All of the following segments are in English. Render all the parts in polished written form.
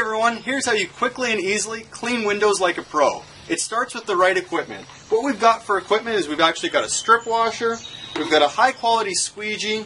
everyone, here's how you quickly and easily clean windows like a pro. It starts with the right equipment. What we've got for equipment is we've actually got a strip washer, we've got a high quality squeegee,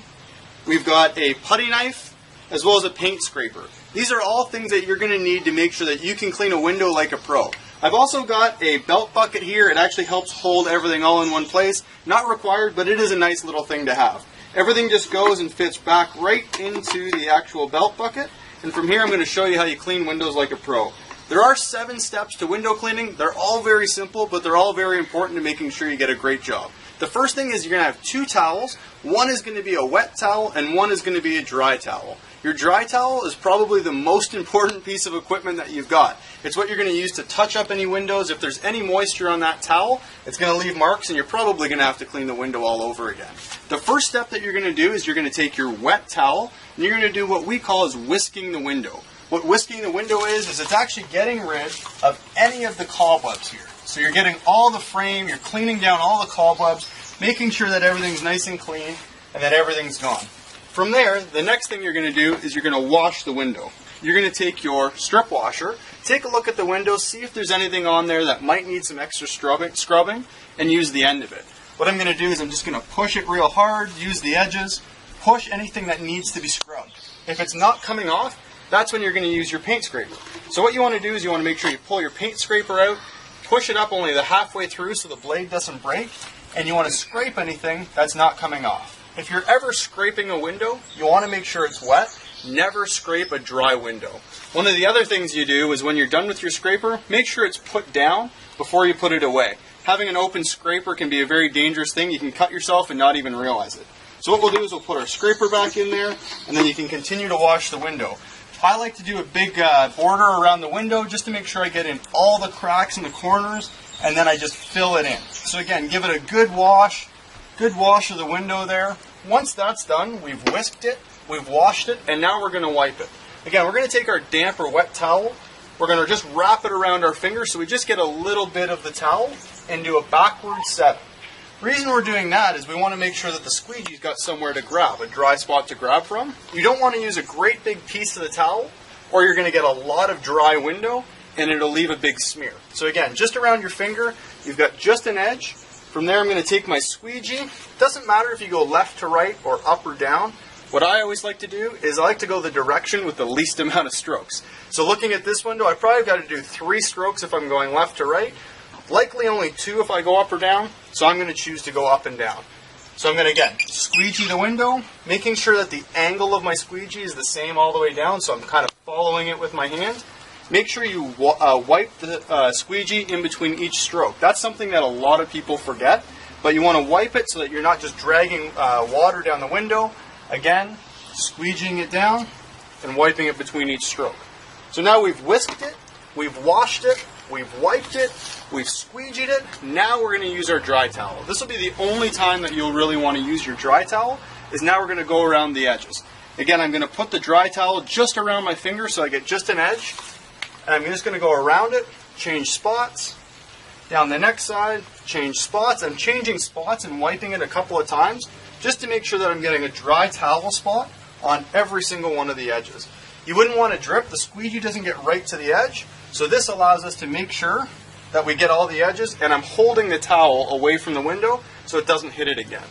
we've got a putty knife, as well as a paint scraper. These are all things that you're going to need to make sure that you can clean a window like a pro. I've also got a belt bucket here. It actually helps hold everything all in one place. Not required, but it is a nice little thing to have. Everything just goes and fits back right into the actual belt bucket. And from here I'm going to show you how you clean windows like a pro. There are 7 steps to window cleaning. They're all very simple, but they're all very important to making sure you get a great job. The first thing is you're going to have 2 towels. One is going to be a wet towel and one is going to be a dry towel. Your dry towel is probably the most important piece of equipment that you've got. It's what you're going to use to touch up any windows. If there's any moisture on that towel, it's going to leave marks and you're probably going to have to clean the window all over again. The first step that you're going to do is you're going to take your wet towel and you're going to do what we call is whisking the window. What whisking the window is it's actually getting rid of any of the cobwebs here. So you're getting all the frame, you're cleaning down all the cobwebs, making sure that everything's nice and clean and that everything's gone. From there, the next thing you're going to do is you're going to wash the window. You're going to take your strip washer, take a look at the window, see if there's anything on there that might need some extra scrubbing, and use the end of it. What I'm going to do is I'm just going to push it real hard, use the edges, push anything that needs to be scrubbed. If it's not coming off, that's when you're going to use your paint scraper. So what you want to do is you want to make sure you pull your paint scraper out, push it up only the halfway through so the blade doesn't break, and you want to scrape anything that's not coming off. If you're ever scraping a window, you want to make sure it's wet. Never scrape a dry window. One of the other things you do is when you're done with your scraper, make sure it's put down before you put it away. Having an open scraper can be a very dangerous thing. You can cut yourself and not even realize it. So what we'll do is we'll put our scraper back in there, and then you can continue to wash the window. I like to do a big border around the window just to make sure I get in all the cracks in the corners, and then I just fill it in. So again, give it a good wash of the window there. Once that's done, we've whisked it, we've washed it, and now we're going to wipe it. Again, we're going to take our damp or wet towel, we're going to just wrap it around our finger so we just get a little bit of the towel and do a backward set. The reason we're doing that is we want to make sure that the squeegee's got somewhere to grab, a dry spot to grab from. You don't want to use a great big piece of the towel or you're going to get a lot of dry window and it'll leave a big smear. So again, just around your finger, you've got just an edge. From there I'm going to take my squeegee. It doesn't matter if you go left to right or up or down. What I always like to do is I like to go the direction with the least amount of strokes. So looking at this window, I probably got to do 3 strokes if I'm going left to right. Likely only 2 if I go up or down. So I'm going to choose to go up and down. So I'm going to, again, squeegee the window, making sure that the angle of my squeegee is the same all the way down. So I'm kind of following it with my hand. Make sure you wipe the squeegee in between each stroke. That's something that a lot of people forget, but you want to wipe it so that you're not just dragging water down the window. Again, squeegeeing it down and wiping it between each stroke. So now we've whisked it, we've washed it, we've wiped it, we've squeegeed it. Now we're going to use our dry towel. This will be the only time that you'll really want to use your dry towel, is now we're going to go around the edges. Again, I'm going to put the dry towel just around my finger so I get just an edge. And I'm just going to go around it, change spots. Down the next side, change spots. I'm changing spots and wiping it a couple of times just to make sure that I'm getting a dry towel spot on every single one of the edges. You wouldn't want to drip. The squeegee doesn't get right to the edge. So this allows us to make sure that we get all the edges, and I'm holding the towel away from the window so it doesn't hit it again.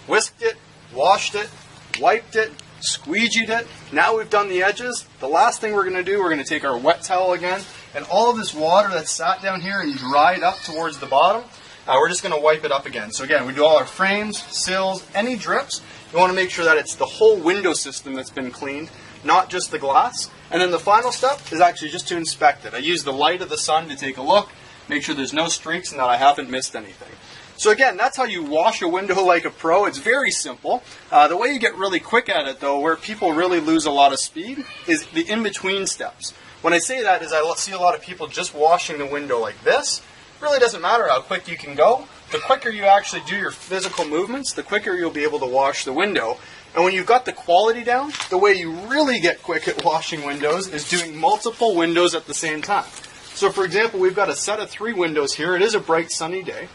Whisked it, washed it, wiped it, squeegeed it. Now we've done the edges. The last thing we're going to do, we're going to take our wet towel again, and all of this water that's sat down here and dried up towards the bottom, we're just going to wipe it up again. So again, we do all our frames, sills, any drips. You want to make sure that it's the whole window system that's been cleaned, not just the glass. And then the final step is actually just to inspect it. I use the light of the sun to take a look, make sure there's no streaks and that I haven't missed anything. So again, that's how you wash a window like a pro. It's very simple. The way you get really quick at it, though, where people really lose a lot of speed, is the in-between steps. When I say that is I see a lot of people just washing the window like this. It really doesn't matter how quick you can go. The quicker you actually do your physical movements, the quicker you'll be able to wash the window. And when you've got the quality down, the way you really get quick at washing windows is doing multiple windows at the same time. So for example, we've got a set of 3 windows here. It is a bright sunny day.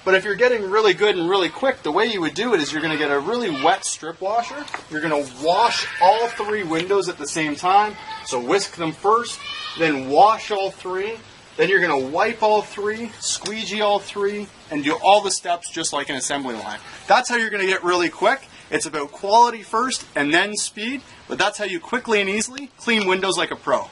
But if you're getting really good and really quick, the way you would do it is you're going to get a really wet strip washer. You're going to wash all 3 windows at the same time. So whisk them first, then wash all 3. Then you're going to wipe all 3, squeegee all 3, and do all the steps just like an assembly line. That's how you're going to get really quick. It's about quality first and then speed, but that's how you quickly and easily clean windows like a pro.